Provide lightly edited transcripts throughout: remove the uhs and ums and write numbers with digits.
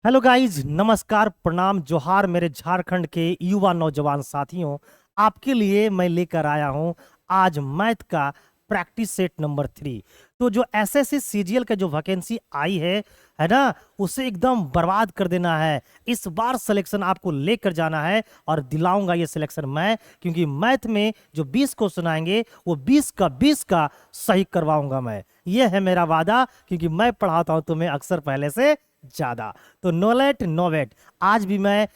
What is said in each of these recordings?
Hello guys, नमस्कार, प्रणाम, जोहार मेरे झारखंड के युवा नौजवान साथियों। आपके लिए मैं लेकर आया हूं आज मैथ का प्रैक्टिस सेट नंबर 3। तो जो एसएससी सीजीएल का जो वैकेंसी आई है ना, उसे एकदम बर्बाद कर देना है। इस बार सिलेक्शन आपको लेकर जाना है और दिलाऊंगा ये सिलेक्शन मैं, क्योंकि मैथ में जो 20 क्वेश्चन आएंगे वो 20 का 20 का सही करवाऊंगा मैं। ये है मेरा वादा, क्योंकि मैं पढ़ाता हूं तुम्हें अक्सर पहले से ज्यादा। तो नो लेट नो वेट, आज भी मैं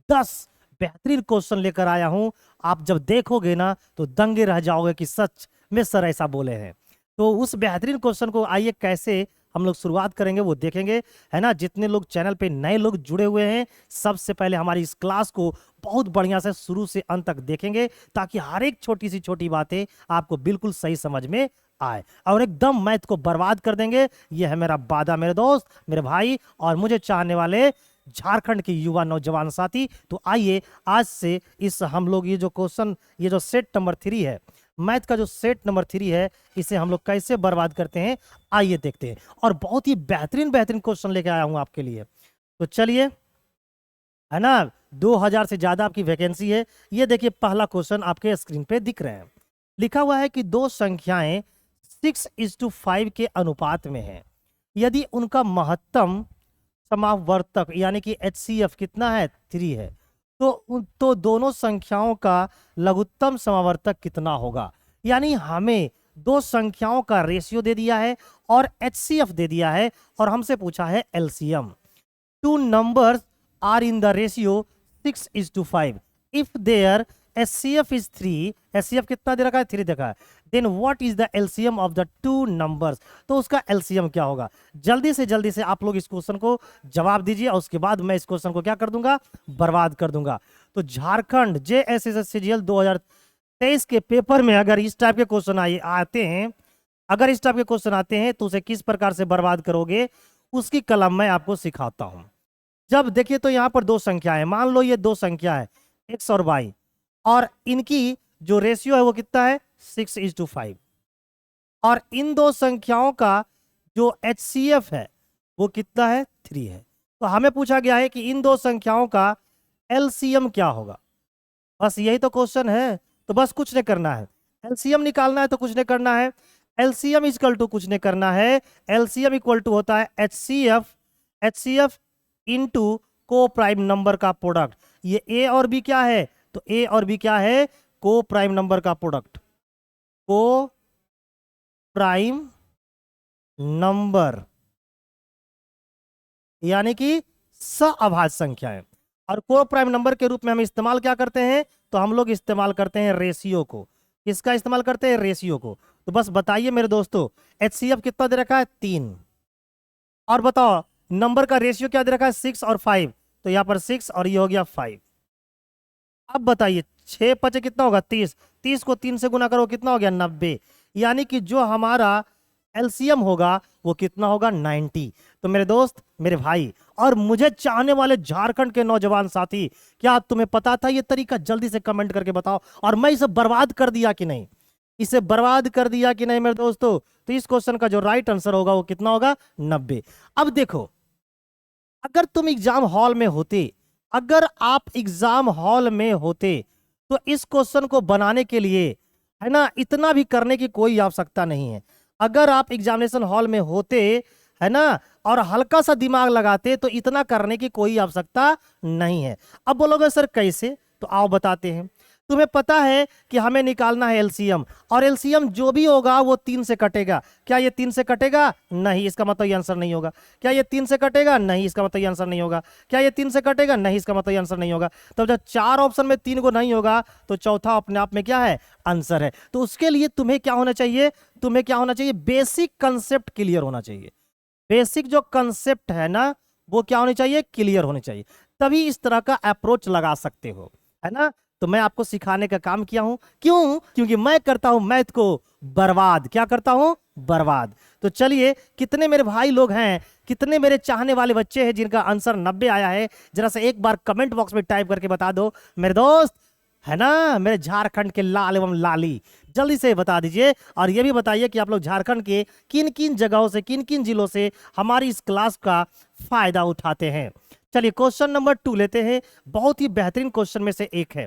10 बेहतरीन क्वेश्चन लेकर आया हूं। आप जब देखोगे ना तो दंगे रह जाओगे कि सच में सर ऐसा बोले हैं। तो उस बेहतरीन क्वेश्चन को आइए कैसे हम लोग शुरुआत करेंगे वो देखेंगे, है ना। जितने लोग चैनल पे नए लोग जुड़े हुए हैं, सबसे पहले हमारी इस क्लास को बहुत बढ़िया से शुरू से अंत तक देखेंगे, ताकि हर एक छोटी सी छोटी बातें आपको बिल्कुल सही समझ में आए और एकदम मैथ को बर्बाद कर देंगे। ये है मेरा वादा मेरे दोस्त, मेरे भाई और मुझे चाहने वाले झारखंड के युवा नौजवान साथी। तो आइए आज से इस हम लोग ये जो क्वेश्चन, ये जो सेट नंबर 3 है, मैथ का जो सेट नंबर 3 है, इसे हम लोग कैसे बर्बाद करते हैं आइए देखते हैं। और बहुत ही बेहतरीन बेहतरीन क्वेश्चन लेके आया हूं आपके लिए। तो चलिए, है ना, 2000 से ज्यादा आपकी वैकेंसी है। ये देखिए, पहला क्वेश्चन आपके स्क्रीन पे दिख रहे हैं। लिखा हुआ है कि दो संख्याएं 6:5 के अनुपात में है। यदि उनका महत्तम समावर्तक यानी कि HCF कितना है, 3 है, तो दोनों संख्याओं का लघुत्तम समावर्तक कितना होगा। यानी हमें दो संख्याओं का रेशियो दे दिया है और HCF दे दिया है, और हमसे पूछा है LCM। Two numbers are in the ratio 6:5. If their HCF is 3, HCF कितना दे रखा है, 3 देखा है, then what is the LCM of the two numbers? तो उसका LCM क्या होगा। जल्दी से आप लोग इस क्वेश्चन को जवाब दीजिए, और उसके बाद मैं इस क्वेश्चन को क्या कर दूंगा, बर्बाद कर दूंगा। तो झारखंड JSSCGL 2023 के पेपर में अगर इस टाइप के क्वेश्चन आते हैं, अगर इस टाइप के क्वेश्चन आते हैं तो उसे किस प्रकार से बर्बाद करोगे, उसकी कलम मैं आपको सिखाता हूं। जब देखिए, तो यहां पर दो संख्या है, मान लो ये दो संख्या है x और y, और इनकी जो रेशियो है वो कितना है, 6:5। और इन दो संख्याओं का जो HCF है वो कितना है, 3 है। तो हमें पूछा गया है कि इन दो संख्याओं का LCM क्या होगा। बस यही तो क्वेश्चन है। तो बस कुछ नहीं करना है, LCM निकालना है, तो कुछ नहीं करना है। LCM इक्वल टू कुछ नहीं करना है, LCM इक्वल टू होता है HCF इंटू को प्राइम नंबर का प्रोडक्ट। ये ए और बी क्या है, तो ए और बी क्या है, को प्राइम नंबर का प्रोडक्ट, को प्राइम नंबर यानी कि सअभाज्य संख्याएं। और को प्राइम नंबर के रूप में हम इस्तेमाल क्या करते हैं, तो हम लोग इस्तेमाल करते हैं रेशियो को। किसका इस्तेमाल करते हैं, रेशियो को। तो बस बताइए मेरे दोस्तों, HCF कितना दे रखा है, 3, और बताओ नंबर का रेशियो क्या दे रखा है, 6 और 5। तो यहां पर 6 और ये हो गया 5। अब बताइए, 6 पचे कितना होगा, 30। 30 को 3 से गुना करो, कितना हो गया, 90। यानी कि जो हमारा LCM होगा वो कितना होगा, 90। तो मेरे दोस्त, मेरे भाई और मुझे चाहने वाले झारखंड के नौजवान साथी, क्या तुम्हें पता था ये तरीका, जल्दी से कमेंट करके बताओ। और मैं इसे बर्बाद कर दिया कि नहीं, इसे बर्बाद कर दिया कि नहीं मेरे दोस्तों। तो इस क्वेश्चन का जो राइट आंसर होगा वो कितना होगा, 90। अब देखो, अगर तुम एग्जाम हॉल में होते, अगर आप एग्जाम हॉल में होते, तो इस क्वेश्चन को बनाने के लिए, है ना, इतना भी करने की कोई आवश्यकता नहीं है। अगर आप एग्जामिनेशन हॉल में होते, है ना, और हल्का सा दिमाग लगाते, तो इतना करने की कोई आवश्यकता नहीं है। अब बोलोगे सर कैसे, तो आओ बताते हैं। तुम्हें पता है कि हमें निकालना है LCM, और LCM जो भी होगा वो 3 से कटेगा। क्या ये 3 से कटेगा, नहीं, इसका मतलब ये आंसर नहीं होगा। क्या ये 3 से कटेगा, नहीं, इसका मतलब ये आंसर नहीं होगा। क्या ये 3 से कटेगा, नहीं, इसका मतलब ये आंसर नहीं होगा। तो जब 4 ऑप्शन में 3 को नहीं होगा, तो चौथा अपने आप में क्या है, आंसर है। तो उसके लिए तुम्हें क्या होना चाहिए, तुम्हें क्या होना चाहिए, बेसिक कंसेप्ट क्लियर होना चाहिए। बेसिक जो कंसेप्ट है ना, वो क्या होनी चाहिए, क्लियर होनी चाहिए। तभी इस तरह का अप्रोच लगा सकते हो, है ना। तो मैं आपको सिखाने का काम किया हूं, क्यों, क्योंकि मैं करता हूं मैथ को बर्बाद। क्या करता हूं, बर्बाद। तो चलिए, कितने मेरे भाई लोग हैं, कितने मेरे चाहने वाले बच्चे हैं जिनका आंसर 90 आया है, जरा से एक बार कमेंट बॉक्स में टाइप करके बता दो मेरे दोस्त, है ना, मेरे झारखंड के लाल एवं लाली। जल्दी से बता दीजिए, और ये भी बताइए कि आप लोग झारखंड के किन किन जगहों से, किन किन जिलों से हमारी इस क्लास का फायदा उठाते हैं। चलिए क्वेश्चन नंबर 2 लेते हैं, बहुत ही बेहतरीन क्वेश्चन में से एक है।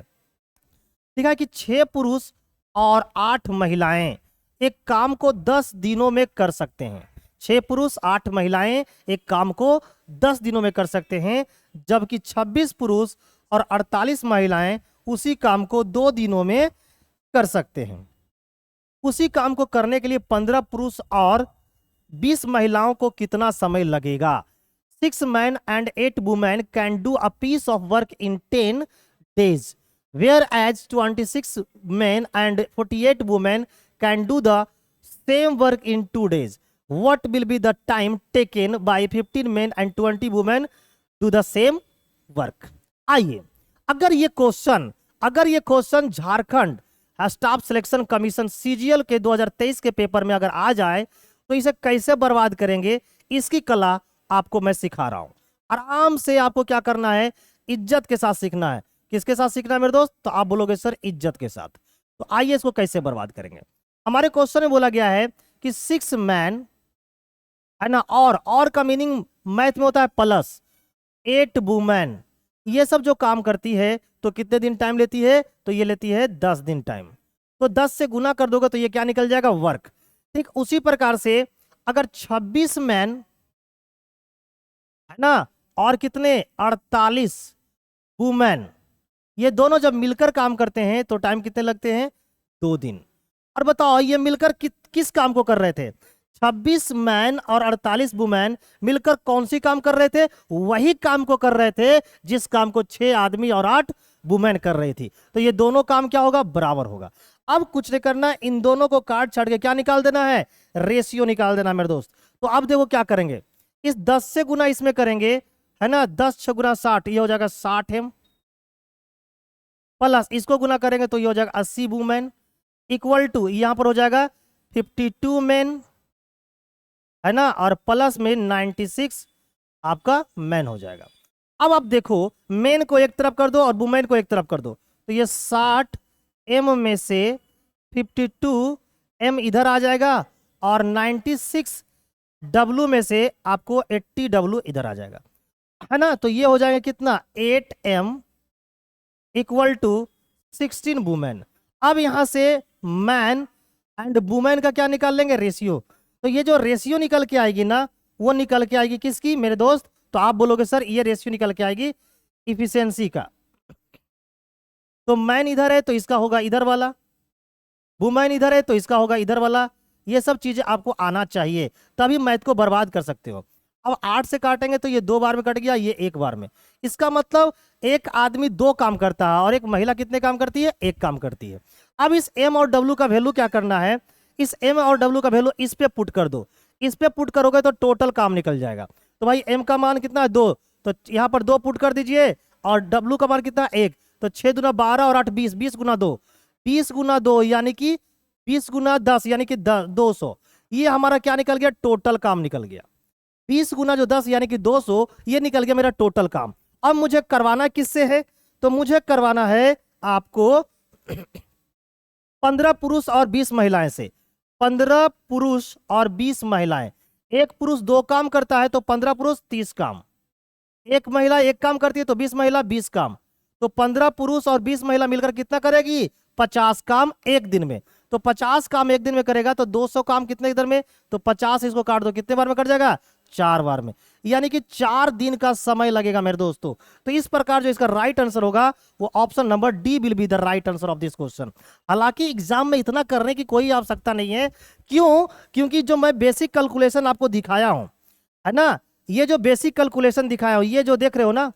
लिखा है कि 6 पुरुष और 8 महिलाएं एक काम को 10 दिनों में कर सकते हैं। 6 पुरुष 8 महिलाएं एक काम को 10 दिनों में कर सकते हैं, जबकि 26 पुरुष और 48 महिलाएं उसी काम को 2 दिनों में कर सकते हैं। उसी काम को करने के लिए 15 पुरुष और 20 महिलाओं को कितना समय लगेगा? 6 men and 8 women can do a piece of work in 10 days, whereas 26 men and 48 women can do the same work in 2 days. What will be the time taken by 15 men and 20 women do the same work? आइए, अगर ये question Jharkhand staff selection commission CGL के 2023 के paper में अगर आ जाए तो इसे कैसे बर्बाद करेंगे, इसकी कला आपको मैं सिखा रहा हूं। आराम से आपको क्या करना है, इज्जत के साथ सीखना है। किसके साथ सीखना है मेरे दोस्त? तो आप बोलोगे सर इज्जत के साथ। तो आइए इसको कैसे बर्बाद करेंगे। हमारे क्वेश्चन में बोला गया है कि 6 मैन है ना, और का मीनिंग मैथ में होता है प्लस, 8 वुमेन ये सब जो काम करती है तो कितने दिन टाइम लेती है? तो ये लेती है 10 दिन टाइम। तो 10 से गुना कर दोगे तो ये क्या निकल जाएगा? वर्क। ठीक उसी प्रकार से अगर 26 मैन है ना और कितने 48 वुमेन, ये दोनों जब मिलकर काम करते हैं तो टाइम कितने लगते हैं? 2 दिन। और बताओ ये मिलकर किस काम को कर रहे थे? 26 मैन और 48 वुमेन मिलकर कौन सी काम कर रहे थे? वही काम को कर रहे थे जिस काम को 6 आदमी और 8 वुमेन कर रही थी। तो ये दोनों काम क्या होगा? बराबर होगा। अब कुछ नहीं करना, इन दोनों को काट छाट के क्या निकाल देना है? रेशियो निकाल देना मेरे दोस्त। तो अब देखो क्या करेंगे, इस 10 से गुना इसमें करेंगे है ना, 10 6 गुना 60, ये हो जाएगा 60 एम, प्लस इसको गुना करेंगे तो ये हो जाएगा 80 वुमेन, इक्वल टू यहां पर हो जाएगा 52 मैन है ना, और प्लस में 96 आपका मैन हो जाएगा। अब आप देखो मैन को एक तरफ कर दो और वुमेन को एक तरफ कर दो, तो ये 60 एम में से 52 एम इधर आ जाएगा और 96 डब्लू में से आपको 80 डब्लू इधर आ जाएगा है ना। तो ये हो जाएगा कितना? 8 एम इक्वल टू 16 वुमेन। अब यहां से मैन एंड वुमेन का क्या निकाल लेंगे? रेशियो। तो ये जो रेशियो निकल के आएगी ना, वो निकल के आएगी किसकी मेरे दोस्त? तो आप बोलोगे सर ये रेशियो निकल के आएगी इफिशियंसी का। तो मैन इधर है तो इसका होगा इधर वाला, वुमेन इधर है तो इसका होगा इधर वाला। ये सब चीजें आपको आना चाहिए, तभी मैथ को बर्बाद कर सकते हो। अब 8 से काटेंगे तो ये 2 बार में कट गया, ये 1 बार में। इसका मतलब एक आदमी 2 काम करता है और एक महिला कितने काम करती है? 1 काम करती है। अब इस एम और डब्ल्यू का वैल्यू क्या करना है? इस एम और डब्ल्यू का वैल्यू इस पे पुट कर दो। इस पे पुट करोगे तो टोटल काम निकल जाएगा। तो भाई एम का मान कितना है? 2, तो यहाँ पर 2 पुट कर दीजिए, और डब्ल्यू का मान कितना? 1। तो 6 दूना 12 और 8 20, 20 गुना 2, 20 गुना 2 यानी कि 20 गुना 10 यानी कि 200। ये हमारा क्या निकल गया? टोटल काम निकल गया। 20 गुना जो 10 यानी कि 200, ये निकल गया मेरा टोटल काम। अब मुझे करवाना किससे है? तो मुझे करवाना है आपको 15 पुरुष और 20 महिलाएं से। 15 पुरुष और 20 महिलाएं। एक पुरुष 2 काम करता है तो 15 पुरुष 30 काम, एक महिला 1 काम करती है तो 20 महिला 20 काम। तो 15 पुरुष और 20 महिला मिलकर कितना करेगी? 50 काम एक दिन में। तो 50 काम एक दिन में करेगा तो 200 काम कितने इधर में? तो 50 इसको काट दो, कितने बार में कट जाएगा? 4 बार में, यानी कि 4 दिन का समय लगेगा मेरे दोस्तों। तो इस प्रकार जो इसका राइट आंसर होगा वो option number D will be the right answer of this question. हालांकि एग्जाम में इतना करने की कोई आवश्यकता नहीं है। क्यों? क्योंकि जो मैं बेसिक कैलकुलेशन आपको दिखाया हूं है ना, ये जो बेसिक कैलकुलेशन दिखाया हूं, ये जो देख रहे हो ना,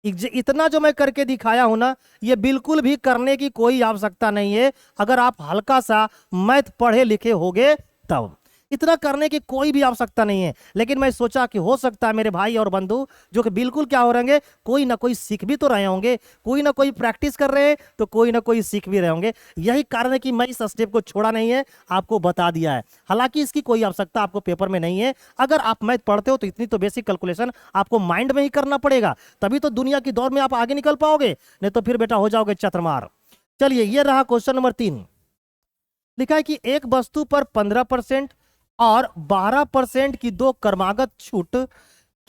इतना जो मैं करके दिखाया हूं ना, ये बिल्कुल भी करने की कोई आवश्यकता नहीं है। अगर आप हल्का सा मैथ पढ़े लिखे होगे तब इतना करने की कोई भी आवश्यकता नहीं है। लेकिन मैं सोचा कि हो सकता है मेरे भाई और बंधु जो कि बिल्कुल क्या हो रहेंगे, कोई ना कोई सीख भी तो रहे होंगे, कोई ना कोई प्रैक्टिस कर रहे हैं तो कोई ना कोई सीख भी रहे होंगे। यही कारण है कि मैं इस स्टेप को छोड़ा नहीं है, आपको बता दिया है। हालांकि इसकी कोई आवश्यकता आपको पेपर में नहीं है। अगर आप मैथ पढ़ते हो तो इतनी तो बेसिक कैलकुलेशन आपको माइंड में ही करना पड़ेगा, तभी तो दुनिया की दौड़ में आप आगे निकल पाओगे, नहीं तो फिर बेटा हो जाओगे चतरमार। चलिए ये रहा क्वेश्चन नंबर 3। लिखा है कि एक वस्तु पर 15% और 12% की 2 क्रमागत छूट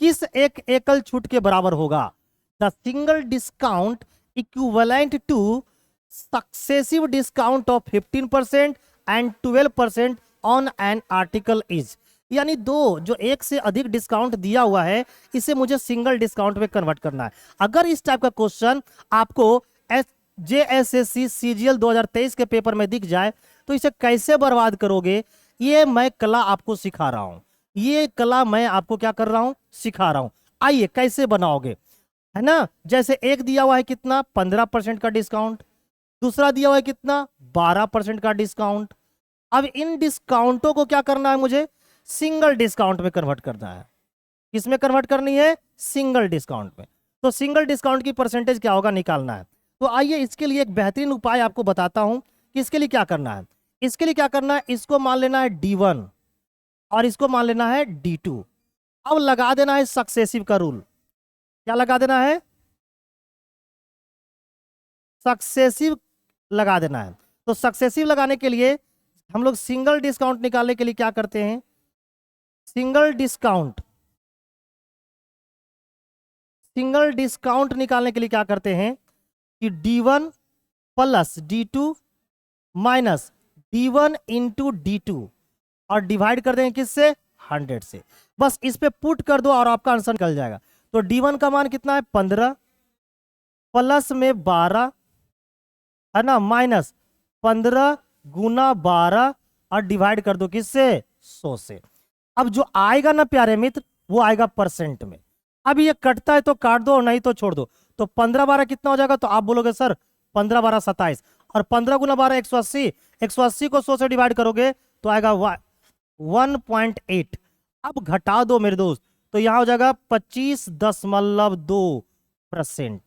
किस एक एकल छूट के बराबर होगा? The single discount equivalent two successive discount of 15% and 12% on an article is. यानी दो जो एक से अधिक डिस्काउंट दिया हुआ है इसे मुझे सिंगल डिस्काउंट में कन्वर्ट करना है। अगर इस टाइप का क्वेश्चन आपको JSSC CGL 2023 के पेपर में दिख जाए तो इसे कैसे बर्बाद करोगे, ये मैं कला आपको सिखा रहा हूं। ये कला मैं आपको क्या कर रहा हूं, सिखा रहा हूं। आइए कैसे बनाओगे, है ना। जैसे एक दिया हुआ है कितना, 15% का डिस्काउंट, दूसरा दिया हुआ है कितना, 12% का डिस्काउंट। अब इन डिस्काउंटों को क्या करना है, मुझे सिंगल डिस्काउंट में कन्वर्ट करना है। किसमें कन्वर्ट करनी है, सिंगल डिस्काउंट में। तो सिंगल डिस्काउंट की परसेंटेज क्या होगा, निकालना है। तो आइए इसके लिए एक बेहतरीन उपाय आपको बताता हूं कि इसके लिए क्या करना है। इसके लिए क्या करना है, इसको मान लेना है D1 और इसको मान लेना है D2। अब लगा देना है सक्सेसिव का रूल। क्या लगा देना है, सक्सेसिव लगा देना है। तो सक्सेसिव लगाने के लिए हम लोग सिंगल डिस्काउंट निकालने के लिए क्या करते हैं, सिंगल डिस्काउंट निकालने के लिए क्या करते हैं कि D1 plus D2 minus D1 into D2 और डिवाइड कर देंगे किससे, 100 से। बस इस पे पुट कर दो और आपका आंसर निकल जाएगा। तो D1 का मान कितना है, 15 प्लस में 12, है ना, माइनस 15 गुना 12 और डिवाइड कर दो किससे, 100 से। अब जो आएगा ना प्यारे मित्र वो आएगा परसेंट में। अब ये कटता है तो काट दो, नहीं तो छोड़ दो। तो 15 12 कितना हो जाएगा, तो आप बोलोगे सर 15 12 27 और 15 गुना 12 180, 180 को 100 से डिवाइड करोगे तो आएगा 1.8। अब घटा दो मेरे दोस्त, तो यहां हो जाएगा 25.2%।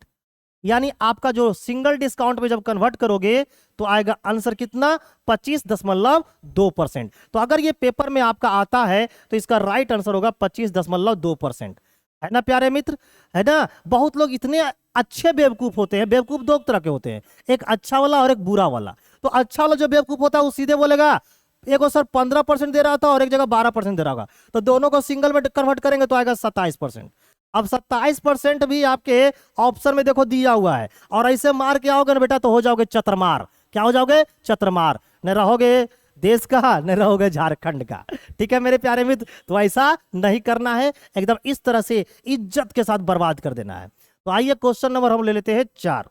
यानी आपका जो सिंगल डिस्काउंट में जब कन्वर्ट करोगे तो आएगा आंसर कितना, 25.2%। तो अगर ये पेपर में आपका आता है तो इसका राइट आंसर होगा 25.2%, है ना प्यारे मित्र, है ना। बहुत लोग इतने अच्छे बेवकूफ होते हैं, बेवकूफ दो तरह के होते हैं, एक अच्छा वाला और एक बुरा वाला। तो अच्छा वाला जो बेवकूफ होता है वो सीधे बोलेगा, एक सर 15% दे रहा था और एक जगह 12% दे रहा होगा, तो दोनों को सिंगल में कन्वर्ट करेंगे तो आएगा 27%। अब 27% भी आपके ऑप्शन में देखो दिया हुआ है, और ऐसे मार के आओगे ना बेटा तो हो जाओगे चतरमार। क्या हो जाओगे, चतरमार। न रहोगे देश का, न रहोगे झारखंड का। ठीक है मेरे प्यारे मित्र, तो ऐसा नहीं करना है, एकदम इस तरह से इज्जत के साथ बर्बाद कर देना है। तो आइए क्वेश्चन नंबर हम ले लेते हैं 4,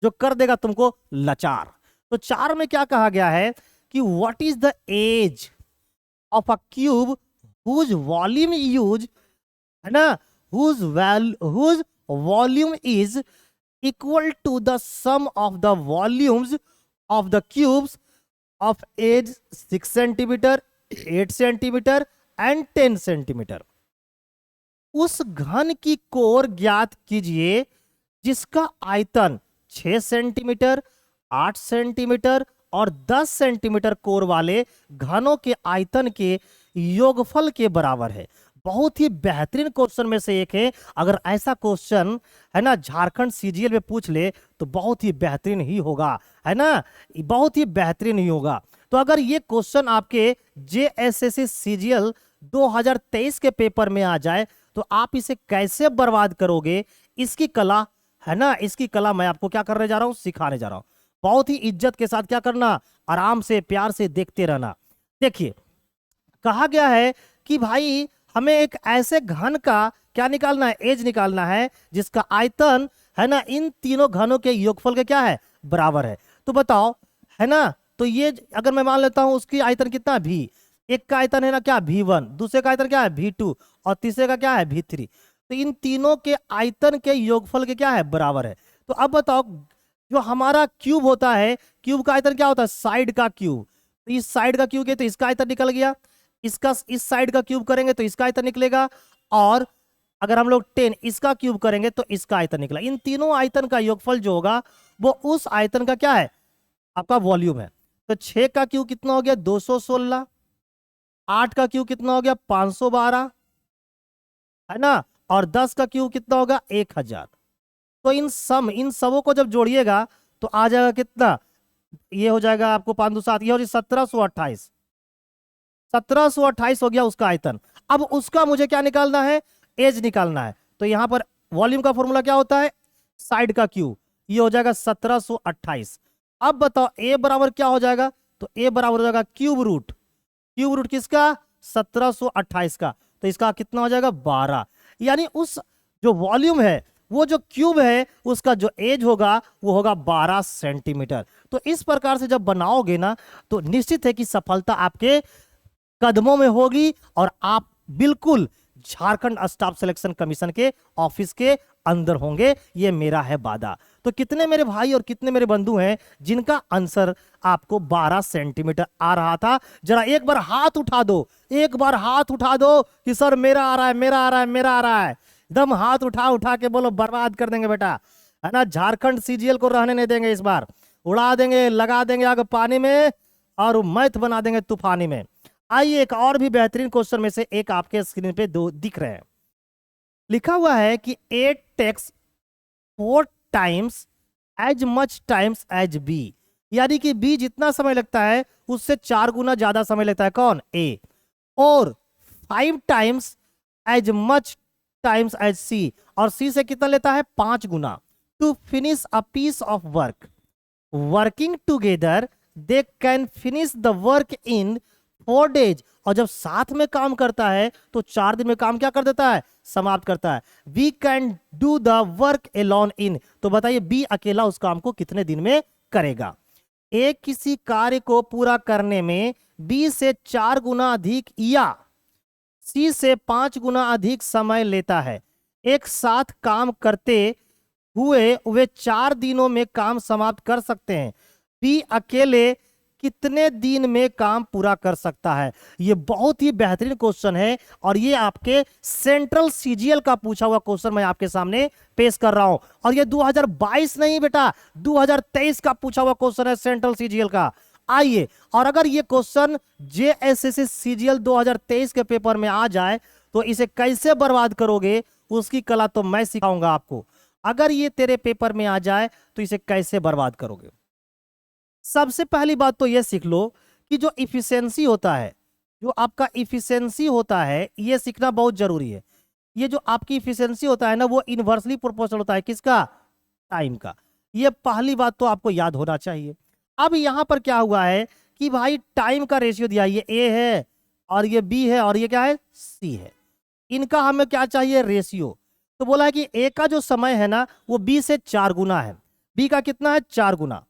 जो कर देगा तुमको लाचार। तो 4 में क्या कहा गया है कि what is the edge of a cube whose volume use, है ना, whose volume is equal to the sum of the volumes of the cubes of age 6 centimeter, 8 centimeter and 10 centimeter। उस घन की कोर ज्ञात कीजिए जिसका आयतन 6 सेंटीमीटर, 8 सेंटीमीटर और 10 सेंटीमीटर कोर वाले घनों के आयतन के योगफल के बराबर है। बहुत ही बेहतरीन क्वेश्चन में से एक है। अगर ऐसा क्वेश्चन, है ना, झारखंड CGL में पूछ ले तो बहुत ही बेहतरीन ही होगा, है ना, बहुत ही बेहतरीन ही होगा। तो अगर ये क्वेश्चन आपके JSSC CGL 2023 के पेपर में आ जाए तो आप इसे कैसे बर्बाद करोगे, इसकी कला, है ना, इसकी कला मैं आपको क्या करने जा रहा हूं, सिखाने जा रहा हूं। बहुत ही इज्जत के साथ क्या करना, आराम से प्यार से देखते रहना। देखिए कहा गया है कि भाई हमें एक ऐसे घन का क्या निकालना है, एज निकालना है जिसका आयतन, है ना, इन तीनों घनों के योगफल के क्या है, बराबर है। तो बताओ, है ना, तो ये अगर मैं मान लेता हूं उसकी आयतन कितना V, एक का आयतन है ना क्या V1, दूसरे का आयतन क्या है V2 और तीसरे का क्या है V3। तो इन तीनों के आयतन के योगफल के क्या है, बराबर है। तो अब बताओ जो हमारा क्यूब होता है, क्यूब का आयतन क्या होता है, साइड का क्यूब। तो इस साइड का क्यूब है तो इसका आयतन निकल गया, इसका इस साइड का क्यूब करेंगे तो इसका आयतन निकलेगा, और अगर हम लोग 10 इसका क्यूब करेंगे तो इसका आयतन निकला। इन तीनों आयतन का योगफल जो होगा वो उस आयतन का क्या है, आपका वॉल्यूम है। तो 6 का क्यूब कितना हो गया, 216, 8 का क्यूब कितना हो गया, 512, है ना, और 10 का क्यूब कितना होगा, 1000। तो इन सबों को जब जोड़िएगा तो आ जाएगा कितना, ये हो जाएगा आपको 5 2 7, ये हो जाएगा 1728 हो गया उसका आयतन। अब उसका मुझे क्या निकालना है, एज निकालना है। तो यहां पर वॉल्यूम का फॉर्मूला क्या होता है, साइड का क्यूब, ये हो जाएगा 1728। अब बताओ ए बराबर क्या हो जाएगा, तो ए बराबर हो जाएगा क्यूब रूट, क्यूब रूट किसका, 1728 का, तो इसका कितना हो जाएगा 12। यानी उस जो वॉल्यूम है, वो जो क्यूब है, उसका जो एज होगा वो होगा 12 सेंटीमीटर। तो इस प्रकार से जब बनाओगे ना, तो निश्चित है कि सफलता आपके कदमों में होगी और आप बिल्कुल झारखंड स्टाफ सिलेक्शन कमीशन के ऑफिस के अंदर होंगे, ये मेरा है वादा। तो कितने मेरे भाई और कितने मेरे बंधु हैं जिनका आंसर आपको 12 सेंटीमीटर आ रहा था, जरा एक बार हाथ उठा दो, एक बार हाथ उठा दो कि सर मेरा आ रहा है, मेरा आ रहा है, मेरा आ रहा है। एकदम हाथ उठा उठा के बोलो, बर्बाद कर देंगे बेटा, है ना। झारखंड सीजीएल को रहने नहीं देंगे, इस बार उड़ा देंगे, लगा देंगे आग पानी में और मैथ बना देंगे तूफानी में। आइए एक और भी बेहतरीन क्वेश्चन में से एक आपके स्क्रीन पे दो दिख रहे हैं। लिखा हुआ है कि A takes 4 times as much times as B, यानी कि बी जितना समय लगता है उससे 4 गुना ज्यादा समय लेता है, कौन, ए। और 5 times as much times as C, और सी से कितना लेता है 5 गुना। To finish a piece of work, working together they can finish the work in 4 days, और जब साथ में काम करता है तो 4 दिन में काम क्या कर देता है, समाप्त करता है। We can do the work alone in, तो बताइए बी अकेला उस काम को कितने दिन में करेगा। ए किसी कार्य को पूरा करने में बी से 4 गुना अधिक या सी से 5 गुना अधिक समय लेता है। एक साथ काम करते हुए वे 4 दिनों में काम समाप्त कर सकते हैं। बी अकेले कितने दिन में काम पूरा कर सकता है। ये बहुत ही बेहतरीन क्वेश्चन है और ये आपके सेंट्रल सीजीएल का पूछा हुआ क्वेश्चन मैं आपके सामने पेश कर रहा हूं। और ये 2022 नहीं बेटा, 2023 का पूछा हुआ क्वेश्चन है सेंट्रल सीजीएल का। आइए, और अगर ये क्वेश्चन जेएसएससी सीजीएल 2023 के पेपर में आ जाए तो इसे कैसे बर्बाद करोगे उसकी कला तो मैं सिखाऊंगा आपको। अगर ये तेरे पेपर में आ जाए तो इसे कैसे बर्बाद करोगे। सबसे पहली बात तो ये सीख लो कि जो इफिशियंसी होता है, जो आपका इफिशियंसी होता है, ये सीखना बहुत जरूरी है। ये जो आपकी इफिशियंसी होता है ना, वो इनवर्सली प्रोपोर्शनल होता है, किसका, टाइम का। ये पहली बात तो आपको याद होना चाहिए। अब यहां पर क्या हुआ है कि भाई टाइम का रेशियो दिया, ये ए है और ये बी है और ये क्या है, सी है। इनका हमें क्या चाहिए, रेशियो। तो बोला है कि ए का जो समय है ना वो बी से 4 गुना है, बी का कितना है 4 गुना।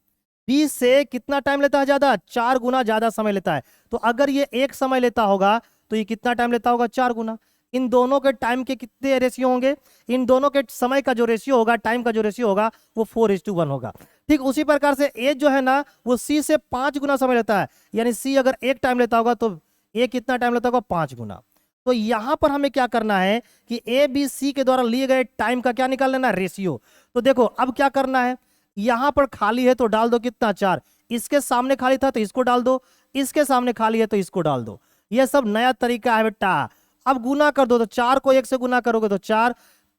बी से कितना टाइम लेता है ज्यादा, 4 गुना ज्यादा समय लेता है। तो अगर ये एक समय लेता होगा तो ये कितना टाइम लेता होगा, 4 गुना। इन दोनों के टाइम के कितने रेशियो होंगे, इन दोनों के समय का जो रेशियो होगा, टाइम का जो रेशियो होगा वो 4:1 होगा। ठीक उसी प्रकार से ए जो है ना वो सी से 5 गुना समय लेता है, यानी सी अगर एक टाइम लेता होगा तो ए कितना टाइम लेता होगा, 5 गुना। तो यहां पर हमें क्या करना है कि ए बी सी के द्वारा लिए गए टाइम का क्या निकाल लेना, रेशियो। तो देखो अब क्या करना है, यहां पर खाली है तो डाल दो कितना, 4। इसके सामने खाली था तो इसको डाल दो, इसके सामने खाली है तो इसको डाल दो। यह सब नया तरीका है बेटा। अब गुना कर दो, तो 4 को 1 से गुना करोगे तो 4,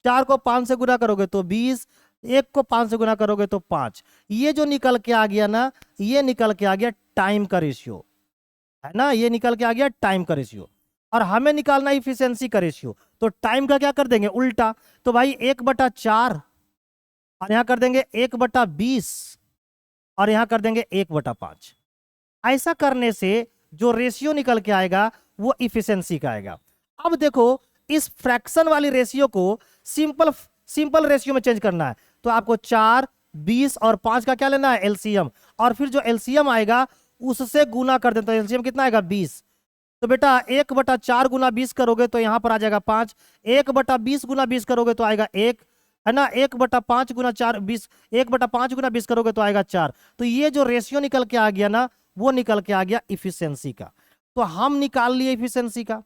4 को 5 से गुना करोगे तो 20, 1 को 5 से गुना करोगे तो 5। ये जो निकल के आ गया ना, ये निकल के आ गया टाइम का रेशियो, है ना, ये निकल के आ गया टाइम का रेशियो। और हमें निकालना इफिशियंसी का रेशियो, तो टाइम का क्या कर देंगे, उल्टा। तो भाई 1/4 और यहां कर देंगे 1/20 और यहां कर देंगे 1/5। ऐसा करने से जो रेशियो निकल के आएगा वो इफिशियंसी का आएगा। अब देखो इस फ्रैक्शन वाली रेशियो को सिंपल रेशियो में चेंज करना है। तो आपको 4, 20 और 5 का क्या लेना है, एलसीएम। और फिर जो एलसीएम आएगा उससे गुना कर देते हैं, एलसीएम कितना आएगा, 20। तो बेटा 1/4 गुना 20 करोगे तो यहां पर आ जाएगा 5, 1/20 गुना 20 करोगे तो आएगा 1, है ना, 1/5 गुना 4 20, 1/5 गुना 20 करोगे तो आएगा 4। तो ये जो रेशियो निकल के आ गया ना वो निकल के आ गया इफिशियंसी का। तो हम निकाल लिए इफिशियंसी का,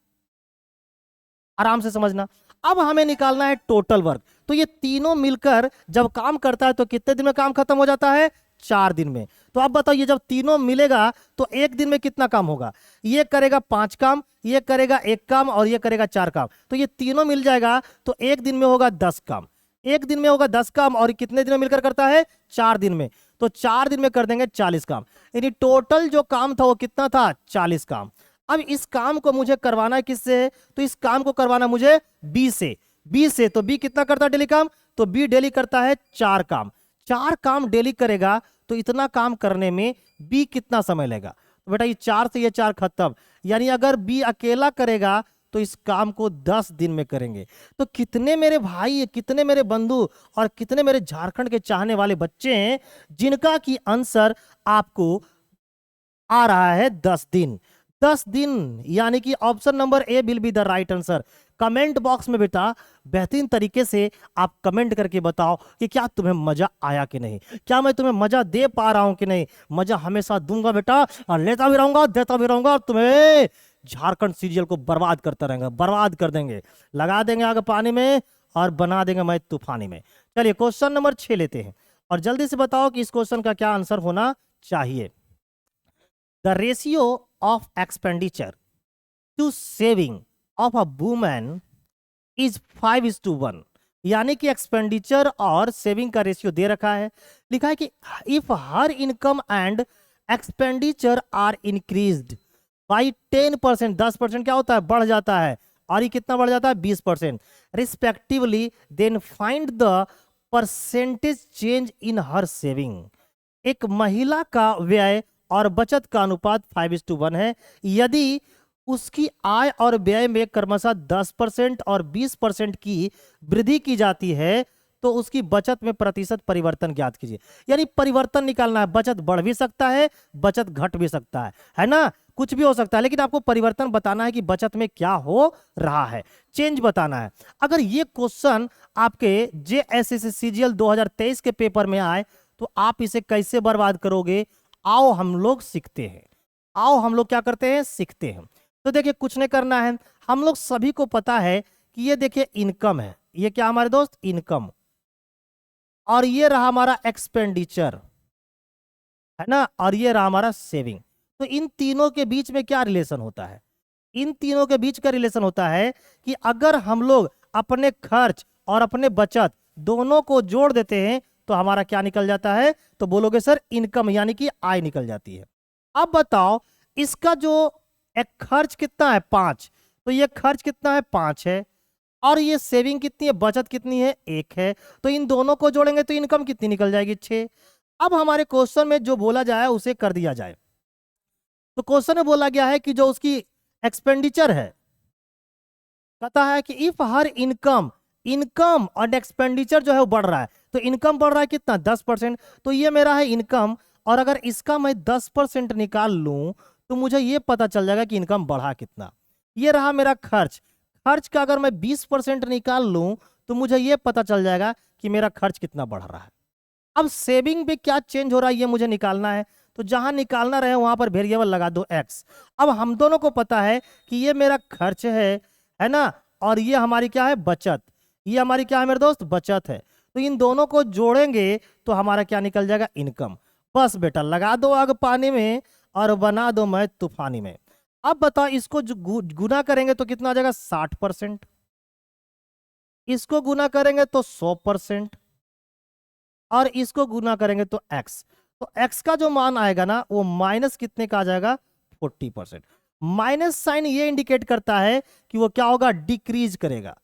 आराम से समझना। अब हमें निकालना है टोटल वर्क। तो ये तीनों मिलकर जब काम करता है तो कितने दिन में काम खत्म हो जाता है, 4 दिन में। तो अब बताओ ये जब तीनों मिलेगा तो एक दिन में कितना काम होगा, ये करेगा 5 काम, ये करेगा 1 काम और ये करेगा 4 काम। तो ये तीनों मिल जाएगा तो एक दिन में होगा 10 काम, एक दिन में होगा 10 काम। और कितने दिन में मिलकर करता है, 4 दिन में। तो 4 दिन में कर देंगे 40 काम, यानी टोटल जो काम था वो कितना था, 40 काम। अब इस काम को मुझे करवाना है किससे, तो इस काम को करवाना मुझे बी से। बी से, तो बी कितना करता है डेली काम, तो बी डेली करता है 4 काम। 4 काम डेली करेगा तो इतना काम करने में बी कितना समय लेगा, तो बेटा ये 4 से ये 4 खत्म, यानी अगर बी अकेला करेगा तो इस काम को 10 दिन में करेंगे। तो कितने मेरे भाई, कितने मेरे बंधु और कितने मेरे झारखंड के चाहने वाले बच्चे हैं जिनका की आंसर आपको आ रहा है 10 दिन। 10 दिन यानी कि option number A will be the right answer. Comment box में बेटा बेहतरीन तरीके से आप कमेंट करके बताओ कि क्या तुम्हें मजा आया कि नहीं, क्या मैं तुम्हें मजा दे पा रहा हूं कि नहीं। मजा हमेशा दूंगा बेटा, और लेता भी रहूंगा, देता भी रहूंगा, और तुम्हें झारखंड सीरियल को बर्बाद करता रहेंगे, बर्बाद कर देंगे, लगा देंगे आगे पानी में और बना देंगे मैं तूफानी में। चलिए क्वेश्चन नंबर 6 लेते हैं और जल्दी से बताओ कि इस क्वेश्चन का क्या आंसर होना चाहिए। The ratio of expenditure to saving of a woman is 5:1। यानी कि एक्सपेंडिचर और सेविंग का रेशियो दे रखा है, लिखा है कि if her income and expenditure are increased by 10%, 10% क्या होता है, बढ़ जाता है, और ये कितना बढ़ जाता है, 20% respectively, then find the percentage change in her saving. एक महिला का व्यय और बचत का अनुपात 5:1 है। यदि उसकी आय और व्यय में क्रमशः 10% और 20% की वृद्धि की जाती है तो उसकी बचत में प्रतिशत परिवर्तन ज्ञात कीजिए। यानी परिवर्तन निकालना है, बचत बढ़ भी सकता है, बचत घट भी सकता है ना, कुछ भी हो सकता है, लेकिन आपको परिवर्तन बताना है कि बचत में क्या हो रहा है, चेंज बताना है। अगर ये क्वेश्चन आपके जेएसएससी सीजीएल 2023 के पेपर में आए तो आप इसे कैसे बर्बाद करोगे, आओ हम लोग सीखते हैं। आओ हम लोग क्या करते हैं, सीखते हैं। तो देखिए कुछ नहीं करना है, हम लोग सभी को पता है कि ये देखिए इनकम है, ये क्या हमारे दोस्त, इनकम, और ये रहा हमारा एक्सपेंडिचर, है ना, और ये रहा हमारा सेविंग। तो इन तीनों के बीच में क्या रिलेशन होता है, इन तीनों के बीच का रिलेशन होता है कि अगर हम लोग अपने खर्च और अपने बचत दोनों को जोड़ देते हैं तो हमारा क्या निकल जाता है, तो बोलोगे सर इनकम यानी कि आय निकल जाती है। अब बताओ इसका जो एक खर्च कितना है 5, तो ये खर्च कितना है 5 है, और ये सेविंग कितनी है, बचत कितनी है 1 है, तो इन दोनों को जोड़ेंगे तो इनकम कितनी निकल जाएगी 6। अब हमारे क्वेश्चन में जो बोला जाए उसे कर दिया जाए। तो क्वेश्चन में बोला गया है कि जो उसकी एक्सपेंडिचर है, कहता है कि इफ हर इनकम, इनकम और एक्सपेंडिचर जो है वो बढ़ रहा है, तो इनकम बढ़ रहा है कितना 10%, तो ये मेरा है इनकम, और अगर इसका मैं 10% निकाल लूं तो मुझे ये पता चल जाएगा कि इनकम बढ़ा कितना। ये रहा मेरा खर्च, खर्च का अगर मैं 20% निकाल लूं तो मुझे ये पता चल जाएगा कि मेरा खर्च कितना बढ़ रहा है। अब सेविंग पे क्या चेंज हो रहा है ये मुझे निकालना है, तो जहां निकालना रहे वहां पर वेरिएबल लगा दो x। अब हम दोनों को पता है कि ये मेरा खर्च है ना, और ये हमारी क्या है, बचत, ये हमारी क्या है मेरे दोस्त, बचत है। तो इन दोनों को जोड़ेंगे तो हमारा क्या निकल जाएगा, इनकम। बस बेटा लगा दो आग पानी में और बना दो मैं तूफानी में। अब बताओ इसको जो गुना करेंगे तो कितना आ जाएगा, 60%, इसको गुना करेंगे तो 100%, और इसको गुना करेंगे तो x। तो x का जो मान आएगा ना वो माइनस कितने का आ जाएगा, 40%। माइनस साइन ये इंडिकेट करता है कि वो क्या होगा, डिक्रीज करेगा,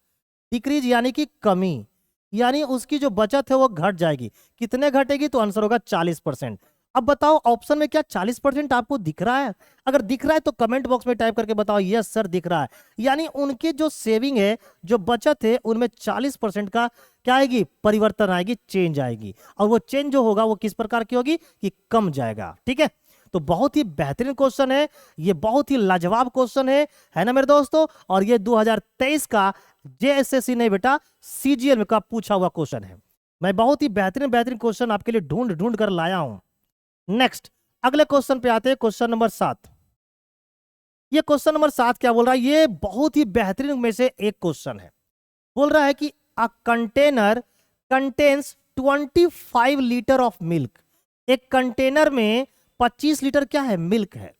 डिक्रीज यानी कि कमी, यानी उसकी जो बचत है वो घट जाएगी। कितने घटेगी, तो आंसर होगा 40%। अब बताओ ऑप्शन में क्या 40% आपको दिख रहा है, अगर दिख रहा है तो कमेंट बॉक्स में टाइप करके बताओ यस सर दिख रहा है। यानी उनकी जो सेविंग है, जो बचत है, उनमें 40% का क्या आएगी, परिवर्तन आएगी, चेंज आएगी, और वो चेंज जो होगा वो किस प्रकार की होगी, कि कम जाएगा। ठीक है, तो बहुत ही बेहतरीन क्वेश्चन है, ये बहुत ही लाजवाब क्वेश्चन है ना मेरे दोस्तों, और ये 2023 का जेएसएससी नहीं बेटा सीजीएल का पूछा हुआ क्वेश्चन है। मैं बहुत ही बेहतरीन बेहतरीन क्वेश्चन आपके लिए ढूंढ ढूंढ कर लाया हूं। नेक्स्ट अगले क्वेश्चन पे आते हैं, क्वेश्चन नंबर 7। ये क्वेश्चन नंबर 7 क्या बोल रहा है, ये बहुत ही बेहतरीन में से एक क्वेश्चन है। बोल रहा है कि a container contains 25 litre of milk, एक कंटेनर में 25 लीटर क्या है, मिल्क है।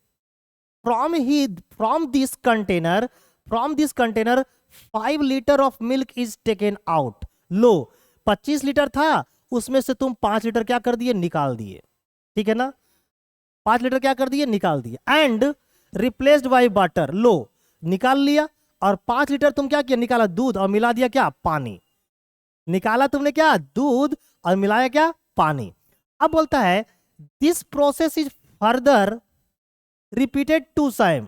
From this container 5 litre of milk is taken out. Low 25 litre था, उसमें से तुम 5 लीटर क्या कर दिए, निकाल दिए, ठीक है ना, 5 लीटर क्या कर दिए, निकाल दिए, एंड रिप्लेस्ड बाय वाटर। लो निकाल लिया, और 5 लीटर तुम क्या किया, निकाला दूध और मिला दिया क्या, पानी। निकाला तुमने क्या, दूध और मिलाया क्या, पानी। अब बोलता है this process is further repeated 2 time,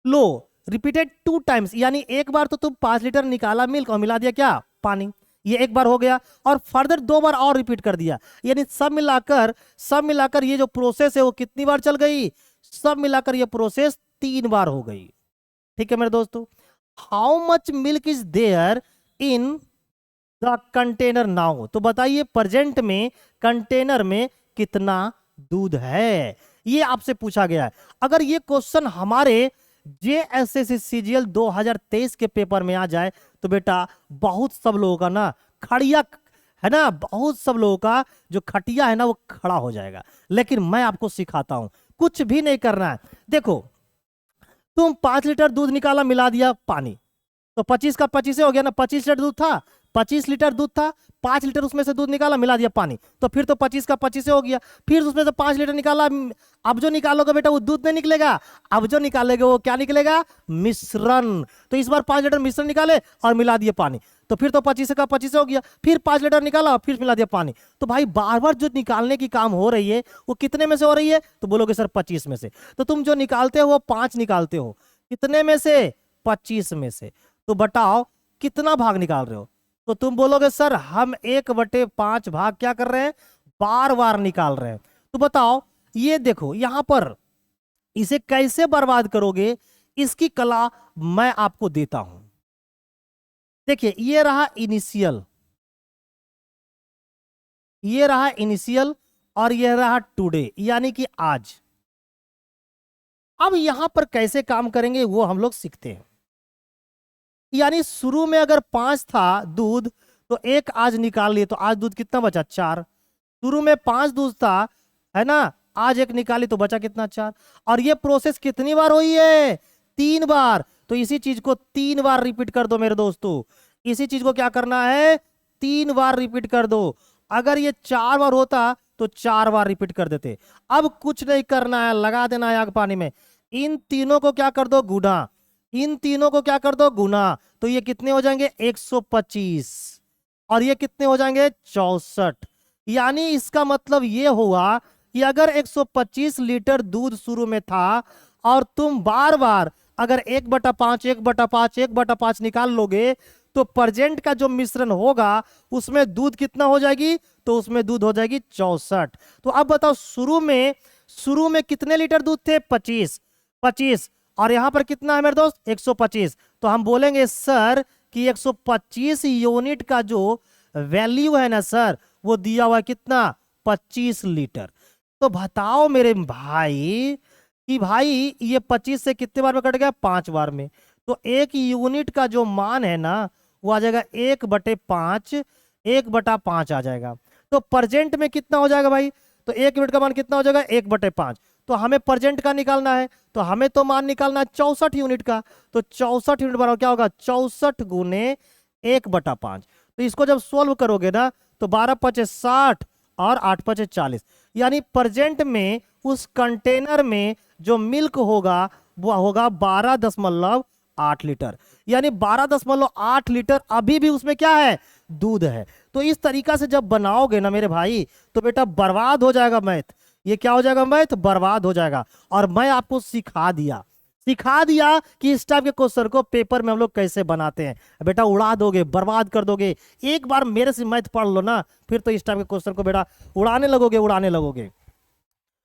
low repeated 2 times, यानी एक बार तो तुम 5 लीटर निकाला मिल्क और मिला दिया क्या, पानी, ये एक बार हो गया, और फर्दर 2 बार और रिपीट कर दिया, यानी सब मिलाकर ये जो प्रोसेस है वो कितनी बार चल गई, सब मिलाकर ये प्रोसेस 3 बार हो गई। ठीक है मेरे दोस्तों। How much milk is there in the container now, तो बताइए प्रेजेंट में कंटेनर में कितना दूध है, ये आपसे पूछा गया है। अगर ये क्वेश्चन हमारे जेएसएससी सीजीएल 2023 के पेपर में आ जाए तो बेटा बहुत सब लोगों का ना खड़िया है ना, बहुत सब लोगों का जो खटिया है ना वो खड़ा हो जाएगा। लेकिन मैं आपको सिखाता हूं, कुछ भी नहीं करना है। देखो तुम 5 लीटर दूध निकाला, मिला दिया पानी, तो 25 का 25 हो गया ना, 25 लीटर दूध था, 25 लीटर दूध था, 5 लीटर उसमें से दूध निकाला, मिला दिया पानी, तो फिर तो 25 का 25 हो गया। फिर उसमें से 5 लीटर निकाला, अब जो निकालोगे बेटा वो दूध नहीं निकलेगा, अब जो निकालेगा वो क्या निकलेगा, मिश्रण। तो इस बार 5 लीटर मिश्रण निकाले और मिला दिए पानी, तो फिर तो 25 का 25 हो गया। फिर 5 लीटर निकाला और फिर मिला दिया पानी। तो भाई बार बार जो निकालने की काम हो रही है वो कितने में से हो रही है, तो बोलोगे सर 25 में से। तो तुम जो निकालते हो वो 5 निकालते हो, कितने में से, 25 में से। तो बताओ कितना भाग निकाल रहे हो, तो तुम बोलोगे सर हम 1/5 भाग क्या कर रहे हैं, बार बार निकाल रहे हैं। तो बताओ ये देखो यहां पर इसे कैसे बर्बाद करोगे, इसकी कला मैं आपको देता हूं। देखिए ये रहा इनिशियल, ये रहा इनिशियल और ये रहा टुडे, यानी कि आज। अब यहां पर कैसे काम करेंगे वो हम लोग सीखते हैं। यानी शुरू में अगर 5 था दूध तो 1 आज निकाल लिए, तो आज दूध कितना बचा, 4। शुरू में 5 दूध था है ना, आज 1 निकाली तो बचा कितना, 4। और ये प्रोसेस कितनी बार हुई है, 3 बार। तो इसी चीज को 3 बार रिपीट कर दो मेरे दोस्तों, इसी चीज को क्या करना है, 3 बार रिपीट कर दो। अगर ये 4 बार होता तो 4 बार रिपीट कर देते। अब कुछ नहीं करना है, लगा देना है आग पानी में। इन तीनों को क्या कर दो, गुना, इन तीनों को क्या कर दो, गुना। तो ये कितने हो जाएंगे, 125, और ये कितने हो जाएंगे, 64। यानी इसका मतलब ये हुआ कि अगर 125 लीटर दूध शुरू में था और तुम बार बार अगर 1/5 1/5 1/5 निकाल लोगे तो प्रेजेंट का जो मिश्रण होगा उसमें दूध कितना हो जाएगी, तो उसमें दूध हो जाएगी 64। तो अब बताओ शुरू में कितने लीटर दूध थे, 25, और यहां पर कितना है मेरे दोस्त, 125। तो हम बोलेंगे सर कि 125 यूनिट का जो वैल्यू है ना सर वो दिया हुआ है कितना, 25 लीटर। तो बताओ मेरे भाई कि भाई ये 25 से कितने बार में कट गया, 5 बार में। तो 1 यूनिट का जो मान है ना वो आ जाएगा 1/5, 1/5 आ जाएगा। तो प्रेजेंट में कितना हो जाएगा भाई, तो 1 यूनिट का मान कितना हो जाएगा, 1/5। तो हमें प्रेजेंट का निकालना है, तो हमें तो मान निकालना है 64 यूनिट का। तो 64 यूनिट बराबर क्या होगा, 64 गुने 1/5। तो इसको जब सोल्व करोगे ना तो 12×5 = 60 और 8×5 = 40। यानी प्रेजेंट में उस कंटेनर में जो मिल्क होगा वो होगा 12.8 लीटर, यानी 12.8 लीटर अभी भी उसमें क्या है, दूध है। तो इस तरीका से जब बनाओगे ना मेरे भाई तो बेटा बर्बाद हो जाएगा मैथ, ये क्या हो जाएगा, मैथ बर्बाद हो जाएगा। और मैं आपको सिखा दिया कि इस टाइप के क्वेश्चन को पेपर में हम लोग कैसे बनाते हैं। बेटा उड़ा दोगे, बर्बाद कर दोगे। एक बार मेरे से मैथ पढ़ लो ना, फिर तो इस टाइप के क्वेश्चन को बेटा उड़ाने लगोगे।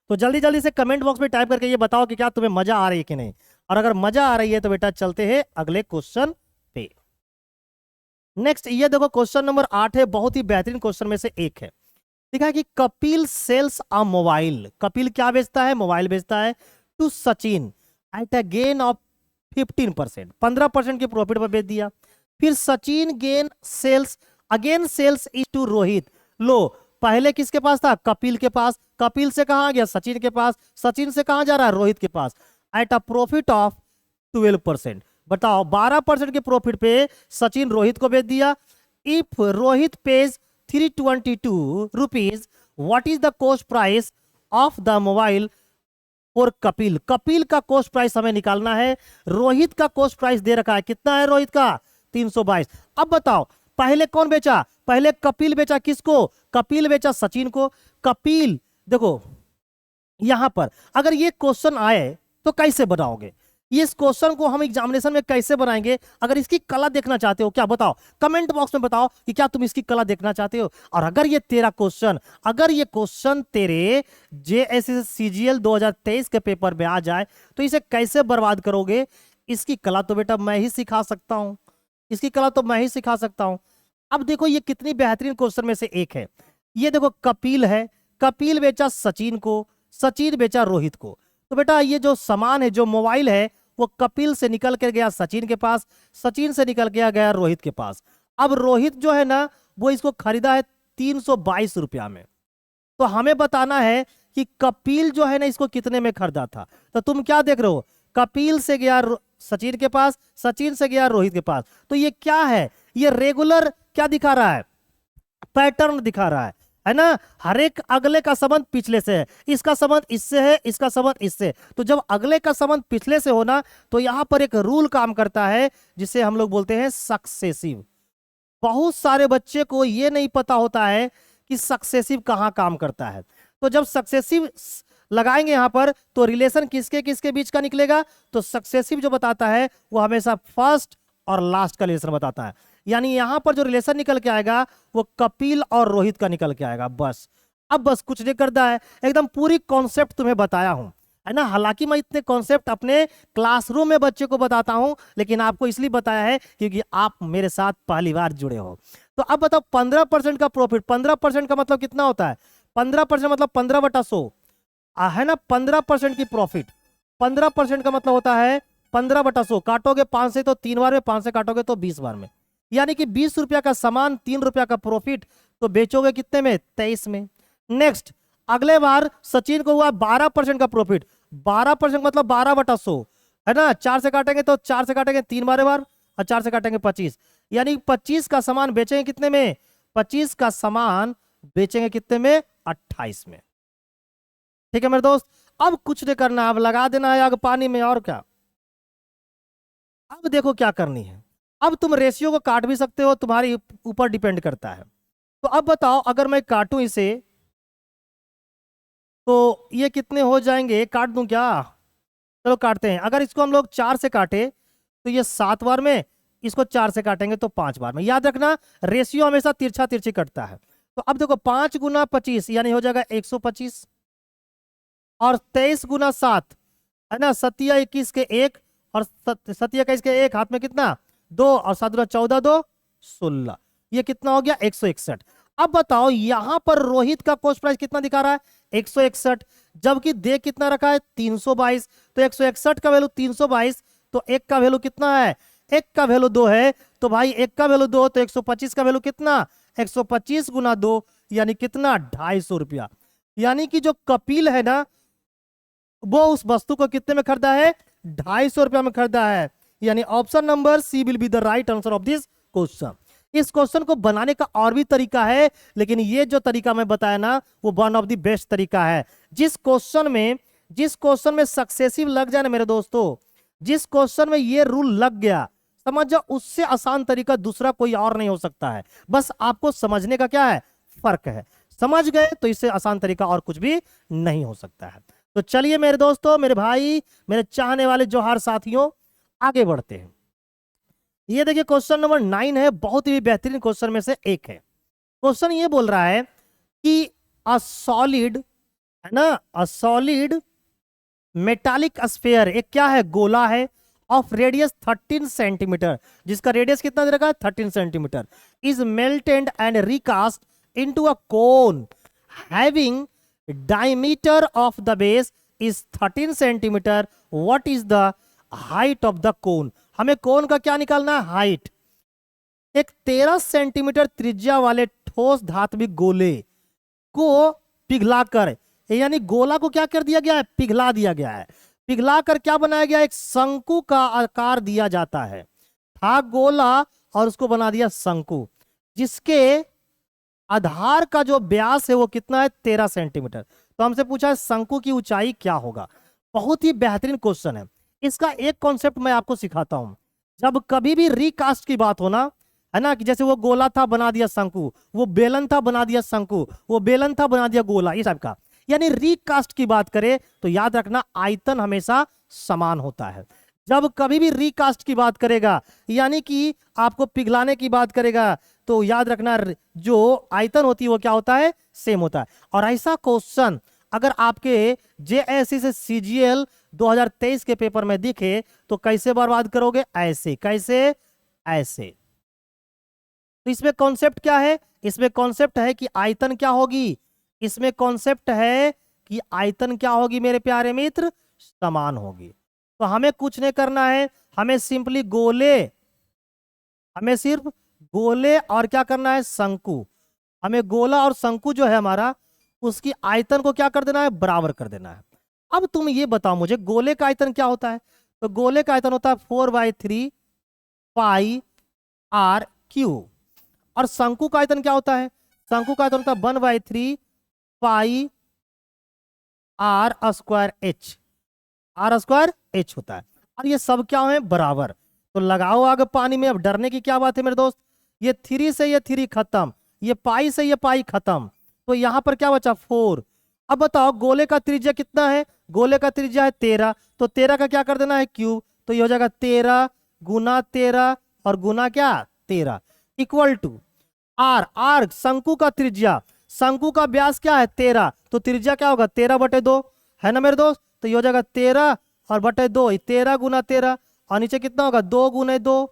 तो जल्दी जल्दी से कमेंट बॉक्स में टाइप करके ये बताओ कि क्या तुम्हें मजा आ रही है कि नहीं। और अगर मजा आ रही है तो बेटा चलते हैं अगले क्वेश्चन पे। नेक्स्ट ये देखो क्वेश्चन नंबर 8 है, बहुत ही बेहतरीन क्वेश्चन में से एक है। लिखा है कि Kapil sells a mobile, Kapil क्या बेचता है, मोबाइल बेचता है, to Sachin at a gain of 15%, 15% के प्रॉफिट पर बेच दिया। फिर Sachin sells is to Rohit. लो पहले किसके पास था, कपिल के पास, कपिल से कहां गया, सचिन के पास, सचिन से कहां जा रहा है, रोहित के पास, एट अ प्रॉफिट ऑफ 12%। बताओ 12% के प्रॉफिट पे सचिन रोहित को बेच दिया। If Rohit page 322 rupees, what is the cost price of the mobile और कपिल, कपिल का कॉस्ट प्राइस हमें निकालना है। रोहित का कॉस्ट प्राइस दे रखा है, कितना है रोहित का? 322। अब बताओ पहले कौन बेचा? पहले कपिल बेचा, किसको? कपिल बेचा सचिन को। कपिल देखो यहां पर अगर ये क्वेश्चन आए तो कैसे बनाओगे? ये इस क्वेश्चन को हम एग्जामिनेशन में कैसे बनाएंगे? अगर इसकी कला देखना चाहते हो क्या, बताओ कमेंट बॉक्स में बताओ कि क्या तुम इसकी कला देखना चाहते हो। और अगर ये तेरा क्वेश्चन, अगर ये क्वेश्चन तेरे जेएसएस सीजीएल 2023 के पेपर में आ जाए तो इसे कैसे बर्बाद करोगे? इसकी कला तो बेटा मैं ही सिखा सकता हूं, इसकी कला तो मैं ही सिखा सकता हूं। अब देखो ये कितनी बेहतरीन क्वेश्चन में से एक है। ये देखो कपिल है, कपिल बेचा सचिन को, सचिन बेचा रोहित को। तो बेटा ये जो सामान है, जो मोबाइल है, वो कपिल से निकल कर गया सचिन के पास, सचिन से निकल गया रोहित के पास। अब रोहित जो है ना वो इसको खरीदा है 322 रुपया में। तो हमें बताना है कि कपिल जो है ना इसको कितने में खरीदा था। तो तुम क्या देख रहे हो? कपिल से गया सचिन के पास, सचिन से गया रोहित के पास। तो ये क्या है? ये रेगुलर क्या दिखा रहा है? पैटर्न दिखा रहा है ना? हर एक अगले का संबंध पिछले से है, इसका संबंध इससे है, इसका संबंध इससे। तो जब अगले का संबंध पिछले से होना तो यहां पर एक रूल काम करता है जिसे हम लोग बोलते हैं सक्सेसिव। बहुत सारे बच्चे को यह नहीं पता होता है कि सक्सेसिव कहां काम करता है। तो जब सक्सेसिव लगाएंगे यहां पर तो रिलेशन किसके किसके बीच का निकलेगा? तो सक्सेसिव जो बताता है वो हमेशा फर्स्ट और लास्ट का रिलेशन बताता है। यानी यहां पर जो रिलेशन निकल के आएगा वो कपिल और रोहित का निकल के आएगा। बस अब बस कुछ नहीं करता है, एकदम पूरी कॉन्सेप्ट तुम्हें बताया हूं, है ना। हालांकि मैं इतने कॉन्सेप्ट अपने क्लासरूम में बच्चे को बताता हूं, लेकिन आपको इसलिए बताया है क्योंकि आप मेरे साथ पहली बार जुड़े हो। तो अब बताओ 15% का प्रॉफिट, 15% का मतलब कितना होता है? 15% मतलब 15/100 है ना। 15% की प्रॉफिट, 15% का मतलब होता है 15/100। काटोगे 5 से तो 3 बार में, 5 से काटोगे तो 20 बार में। यानी कि 20 रुपया का सामान, 3 रुपया का प्रॉफिट, तो बेचोगे कितने में? 23 में। नेक्स्ट अगले बार सचिन को हुआ 12% का प्रॉफिट। 12% मतलब 12/100 है ना। 4 से काटेंगे तो 4 से काटेंगे 3 बार और 4 से काटेंगे 25। यानी 25 का सामान बेचेंगे कितने में? 25 का सामान बेचेंगे कितने में? 28 में। ठीक है मेरे दोस्त, अब कुछ नहीं करना, अब लगा देना है आग पानी में, और क्या। अब देखो क्या करनी है। अब तुम रेशियो को काट भी सकते हो, तुम्हारे ऊपर डिपेंड करता है। तो अब बताओ अगर मैं काटूं इसे तो ये कितने हो जाएंगे? काट दूं क्या? चलो काटते हैं। अगर इसको हम लोग 4 से काटे तो ये 7 बार में, इसको 4 से काटेंगे तो 5 बार में। याद रखना रेशियो हमेशा तिरछा तिरछी कटता है। तो अब देखो 5 गुना 25 यानी हो जाएगा 125, और 23 गुना 7 है ना, 7 21 के 1 और 7 21 के 1, हाथ में कितना? 2 और 7 गुना 14, 2 16। ये कितना हो गया? 161। अब बताओ यहां पर रोहित का कॉस्ट प्राइस कितना दिखा रहा है? 161, जबकि दे कितना रखा है? 322। तो 161 का वैल्यू 322, तो एक का वैल्यू कितना है? एक का वैल्यू 2 है। तो भाई एक का वैल्यू 2, तो 125 का वैल्यू कितना? 125 गुना 2 यानी कितना? 250 रुपया। यानी कि जो कपिल है ना वो उस वस्तु को कितने में खरीदा है? 250 रुपया में खरीदा है। यानी option number C will be the right answer of this question. इस क्वेश्चन को बनाने का और भी तरीका है, लेकिन ये जो तरीका मैं बताया ना वो वन ऑफ द बेस्ट तरीका है। जिस क्वेश्चन में सक्सेसिव लग जाए ना मेरे दोस्तों, जिस क्वेश्चन में ये रूल लग गया, समझ जाओ उससे आसान तरीका दूसरा कोई और नहीं हो सकता है। बस आपको समझने का क्या है? फर्क है। समझ गए तो इससे आसान तरीका और कुछ भी नहीं हो सकता है। तो चलिए मेरे दोस्तों, मेरे भाई, मेरे चाहने वाले जोहार साथियों, आगे बढ़ते हैं। ये देखिए क्वेश्चन नंबर 9 है, बहुत ही बेहतरीन क्वेश्चन में से एक है। क्वेश्चन ये बोल रहा है कि अ सॉलिड, है ना, अ सॉलिड मेटालिक स्फीयर, एक क्या है? गोला है, ऑफ रेडियस 13 सेंटीमीटर, जिसका रेडियस कितना दे रखा है? 13 centimetre, is melted and recast into a cone having diameter of the base is 13 centimeter. What is the height of the cone? हमें कोन का क्या निकालना है? हाइट। एक 13 सेंटीमीटर त्रिज्या वाले ठोस धात्विक गोले को पिघलाकर, यानी गोला को क्या कर दिया गया है? पिघला दिया गया है। पिघलाकर क्या बनाया गया? एक शंकु का आकार दिया जाता है। था गोला और उसको बना दिया शंकु, जिसके आधार का जो व्यास है वो कितना है? 13 सेंटीमीटर। तो हमसे पूछा है शंकु की ऊंचाई क्या होगा। बहुत ही बेहतरीन क्वेश्चन है। इसका एक कॉन्सेप्ट मैं आपको सिखाता हूं। जब कभी भी रिकास्ट की बात हो ना, है ना, कि जैसे वो गोला था बना दिया शंकु, वो बेलन था बना दिया शंकु, वो बेलन था बना दिया गोला, इस टाइप का, यानी रिकास्ट की बात करें तो याद रखना आयतन हमेशा समान होता है। जब कभी भी रिकास्ट की बात करेगा यानी कि आपको पिघलाने की बात करेगा तो याद रखना जो आयतन होती है वो क्या होता है, सेम होता है। और ऐसा क्वेश्चन अगर आपके जेएससी से सीजीएल 2023 के पेपर में दिखे तो कैसे बर्बाद करोगे, ऐसे, कैसे, ऐसे। तो इसमें कॉन्सेप्ट क्या है, इसमें कॉन्सेप्ट है कि आयतन क्या होगी, इसमें कॉन्सेप्ट है कि आयतन क्या होगी मेरे प्यारे मित्र, समान होगी। तो हमें कुछ नहीं करना है, हमें सिंपली गोले, हमें सिर्फ गोले और क्या करना है, शंकु, हमें गोला और शंकु जो है हमारा उसकी आयतन को क्या कर देना है, बराबर कर देना है। अब तुम ये बताओ मुझे गोले का आयतन क्या होता है, तो गोले का आयतन होता है 4/3 पाई आर क्यू। और शंकु का आयतन क्या होता है, शंकु का आयतन होता है 1/3 pi r square h, r square h होता है। और ये सब क्या है, बराबर। तो लगाओ आगे पानी में। अब डरने की क्या बात है मेरे दोस्त, ये 3 से ये 3 खत्म, ये पाई से ये पाई खत्म, तो यहां पर क्या बचा, 4। अब बताओ गोले का त्रिज्या कितना है, गोले का त्रिज्या है 13, तो 13 का क्या कर देना है, क्यूब, तो ये हो जाएगा 13 गुना 13 और गुना क्या, 13 इक्वल टू आर, आर शंकु का त्रिज्या, शंकु का व्यास क्या है 13, तो त्रिज्या क्या होगा 13/2, है ना मेरे दोस्त। तो ये हो जाएगा 13 और बटे 2, 13 गुना 13, और नीचे कितना होगा 2 गुने 2,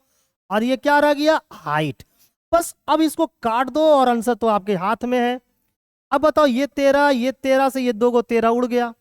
और ये क्या रह गया, हाइट। बस अब इसको काट दो और आंसर तो आपके हाथ में है। अब बताओ ये 13, ये 13 से ये 2 को 13 उड़ गया,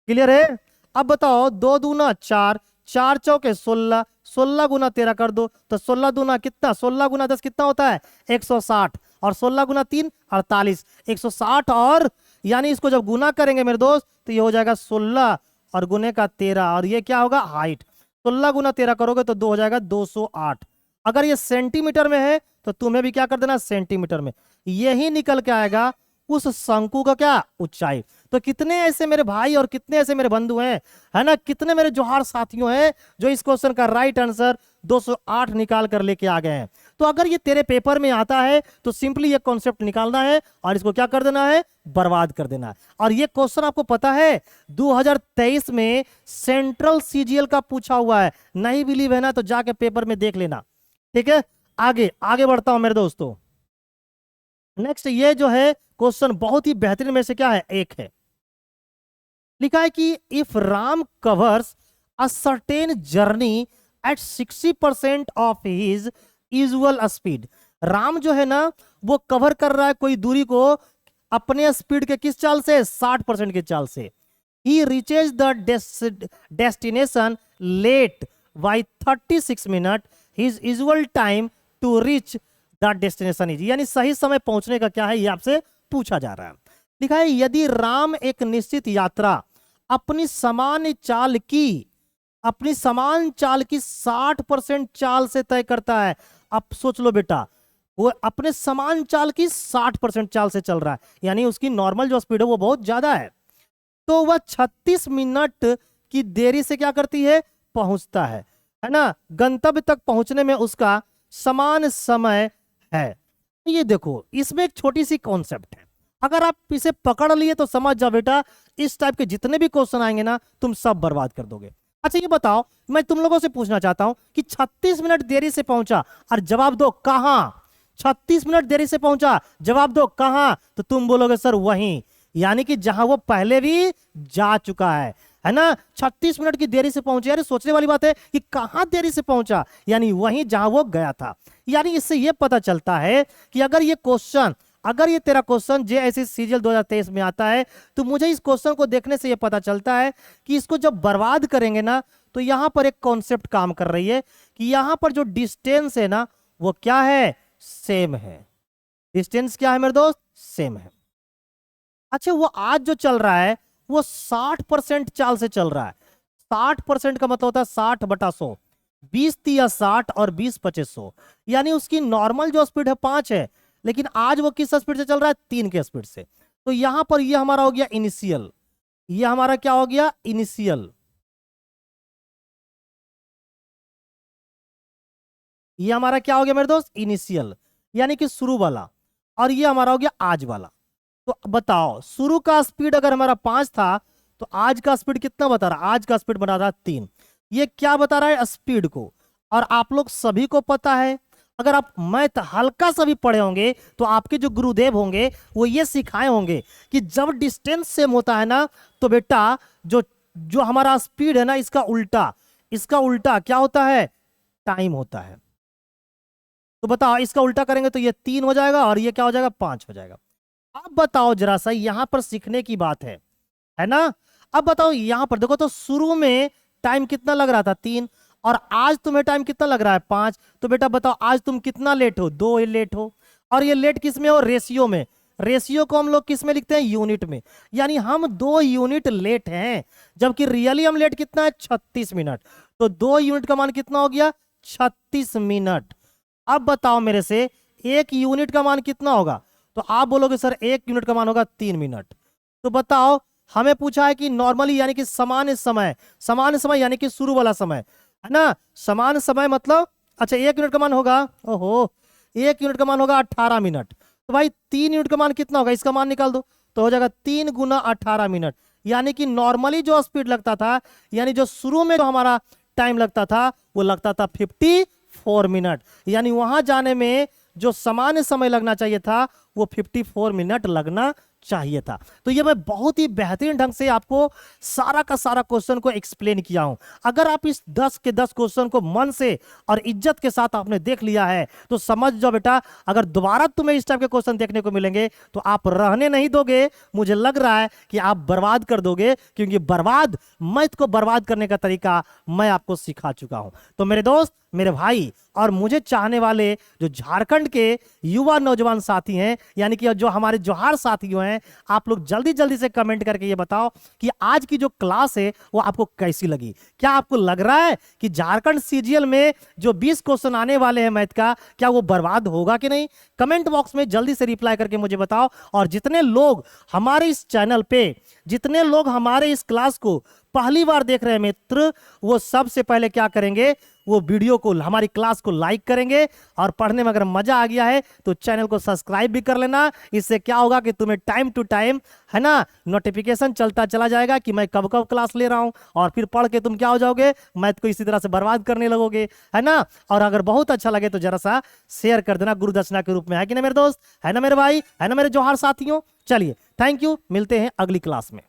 क्लियर है। अब बताओ 2 दूना 4, 4 चौके 16, 16 गुना 13 कर दो, तो 16 दूना कितना, 16 गुना 10 कितना होता है 160, और 16 गुना 3 48, 160, और यानी इसको जब गुना करेंगे मेरे दोस्त तो ये हो जाएगा 16 और गुने का 13, और ये क्या होगा, हाइट। 16 गुना 13 करोगे तो 2 हो जाएगा 208। अगर ये सेंटीमीटर में है तो तुम्हें भी क्या कर देना, सेंटीमीटर में। यही निकल के आएगा उस शंकु का क्या, ऊंचाई। तो कितने ऐसे मेरे भाई और कितने ऐसे मेरे बंधु हैं, है ना, कितने मेरे जोहार साथियों हैं जो इस क्वेश्चन का राइट आंसर 208 निकाल कर लेके आ गए हैं। तो अगर ये तेरे पेपर में आता है तो सिंपली ये कॉन्सेप्ट निकालना है और इसको क्या कर देना है, बर्बाद कर देना है। और ये क्वेश्चन आपको पता है 2023 में सेंट्रल सीजीएल का पूछा हुआ है, नहीं बिलीव है ना तो जाके पेपर में देख लेना, ठीक है। आगे आगे बढ़ता हूं मेरे दोस्तों। नेक्स्ट ये जो है क्वेश्चन बहुत ही बेहतरीन में से क्या है, एक है, लिखा है कि if Ram covers a certain journey at 60% of his usual speed. Ram जो है ना वो कवर कर रहा है कोई दूरी को अपने स्पीड के किस चाल से, 60% की चाल से। He reaches the destination late by 36 minute, his usual time to reach the destination is, यानी सही समय पहुंचने का क्या है ये आपसे पूछा जा रहा है। लिखा है यदि राम एक निश्चित यात्रा अपनी समान चाल की, अपनी समान चाल की 60% चाल से तय करता है। अब सोच लो बेटा, वो अपने समान चाल की 60% चाल से चल रहा है, यानी उसकी नॉर्मल जो स्पीड है वो बहुत ज्यादा है, तो वह 36 मिनट की देरी से क्या करती है, पहुंचता है ना, गंतव्य तक पहुंचने में उसका समान समय है। ये देखो इसमें एक छोटी सी कॉन्सेप्ट है, अगर आप इसे पकड़ लिए तो समझ जाओ बेटा इस टाइप के जितने भी क्वेश्चन आएंगे ना तुम सब बर्बाद कर दोगे। अच्छा ये बताओ, मैं तुम लोगों से पूछना चाहता हूं कि 36 मिनट देरी से पहुंचा, और जवाब दो कहां, 36 मिनट देरी से पहुंचा, जवाब दो कहां, तो तुम बोलोगे सर वहीं, यानी कि जहां वो पहले भी जा चुका है ना। 36 मिनट की देरी से पहुंचे, यानी सोचने वाली बात है कि कहां देरी से पहुंचा, यानी वहीं जहां वो गया था। यानी इससे यह पता चलता है कि अगर ये क्वेश्चन, अगर ये तेरा क्वेश्चन जेएससी सीजीएल 2023 में आता है तो मुझे इस क्वेश्चन को देखने से यह पता चलता है कि इसको जब बर्बाद करेंगे ना तो यहां पर एक कॉन्सेप्ट काम कर रही है कि यहां पर जो डिस्टेंस है ना वो क्या है, सेम है। डिस्टेंस क्या है मेरे दोस्त, सेम है। अच्छा वो आज जो चल रहा है वो 60% चाल से चल रहा है। 60% का मतलब होता है 60/100, 20 तिया 60 और 20 25 100, यानी उसकी नॉर्मल जो स्पीड है 5 है, लेकिन आज वो किस स्पीड से चल रहा है, 3 के स्पीड से। तो यहां पर ये हमारा हो गया इनिशियल, ये हमारा क्या हो गया, इनिशियल। ये हमारा क्या हो गया मेरे दोस्त, इनिशियल, यानी कि शुरू वाला। और ये हमारा हो गया आज वाला। तो बताओ, शुरू का स्पीड अगर हमारा 5 था तो आज का स्पीड कितना बता रहा, आज का स्पीड बता रहा है 3। ये क्या बता रहा है, स्पीड को। और आप लोग सभी को पता है, अगर आप मैथ हल्का सा भी पढ़े होंगे तो आपके जो गुरुदेव होंगे वो ये सिखाए होंगे कि जब डिस्टेंस सेम होता है ना, तो बेटा जो जो हमारा स्पीड है ना, इसका उल्टा क्या होता है, टाइम होता है। तो बताओ, इसका उल्टा करेंगे तो ये 3 हो जाएगा और ये क्या हो जाएगा, 5 हो जाएगा। अब बताओ जरा सा, यहां पर सीखने की बात है ना। अब बताओ यहां पर देखो, तो शुरू में टाइम कितना लग रहा था, 3, और आज तुम्हें टाइम कितना लग रहा है, 5। तो बेटा बताओ, आज तुम कितना लेट हो, 2 लेट हो। और ये लेट किस में हो, रेशियो में। रेशियो को हम लोग किस में लिखते हैं, यूनिट में। यानी हम 2 यूनिट लेट हैं, जबकि रियली हम लेट कितना है, 36 मिनट। तो 2 यूनिट का मान कितना हो गया, 36 मिनट। अब बताओ मेरे से, 1 यूनिट का मान कितना होगा। तो आप बोलोगे सर 1 यूनिट का मान होगा 3 मिनट। तो बताओ, हमें पूछा है कि नॉर्मली यानी कि सामान्य समय यानी कि शुरू वाला समय, है ना। समान समय मतलब, अच्छा 1 यूनिट का मान होगा, ओहो, 1 यूनिट का मान होगा 18 मिनट। तो भाई 3 यूनिट का मान कितना होगा, इसका मान निकाल दो, तो हो जाएगा 3 गुना 18 मिनट। यानी कि नॉर्मली जो स्पीड लगता था, यानी जो शुरू में जो हमारा टाइम लगता था, वो लगता था 54 मिनट। यानी वहां जाने में जो सामान्य समय लगना चाहिए था, वो 54 मिनट लगना चाहिए था। तो ये मैं बहुत ही बेहतरीन ढंग से आपको सारा का सारा क्वेश्चन को एक्सप्लेन किया हूं। अगर आप इस 10 के 10 क्वेश्चन को मन से और इज्जत के साथ आपने देख लिया है, तो समझ जाओ बेटा, अगर दोबारा तुम्हें इस टाइप के क्वेश्चन देखने को मिलेंगे तो आप रहने नहीं दोगे। मुझे लग रहा है कि आप बर्बाद कर दोगे, क्योंकि मैथ को बर्बाद करने का तरीका मैं आपको सिखा चुका हूं। तो मेरे दोस्त, मेरे भाई और मुझे चाहने वाले जो झारखंड के युवा नौजवान साथी हैं, यानी कि जो हमारे जोहार साथियों हैं, आप लोग जल्दी जल्दी से कमेंट करके ये बताओ कि आज की जो क्लास है वो आपको कैसी लगी। क्या आपको लग रहा है कि झारखंड सीजीएल में जो 20 क्वेश्चन आने वाले हैं मैथ का, क्या वो बर्बाद होगा कि नहीं? कमेंट बॉक्स में जल्दी से रिप्लाई करके मुझे बताओ। और जितने लोग हमारे इस चैनल पे, जितने लोग हमारे इस क्लास को पहली बार देख रहे हैं मित्र, वो सबसे पहले क्या करेंगे, वो वीडियो को, हमारी क्लास को लाइक करेंगे। और पढ़ने में अगर मजा आ गया है तो चैनल को सब्सक्राइब भी कर लेना। इससे क्या होगा कि तुम्हें टाइम टू टाइम, है ना, नोटिफिकेशन चलता चला जाएगा कि मैं कब कब क्लास ले रहा हूं। और फिर पढ़ के तुम क्या हो जाओगे, मैथ को इसी तरह से बर्बाद करने लगोगे, है ना। और अगर बहुत अच्छा लगे तो जरा सा शेयर कर देना गुरु दक्षिणा के रूप में, है कि ना मेरे दोस्त, है ना मेरे भाई, है ना मेरे जोहार साथियों। चलिए, थैंक यू, मिलते हैं अगली क्लास में।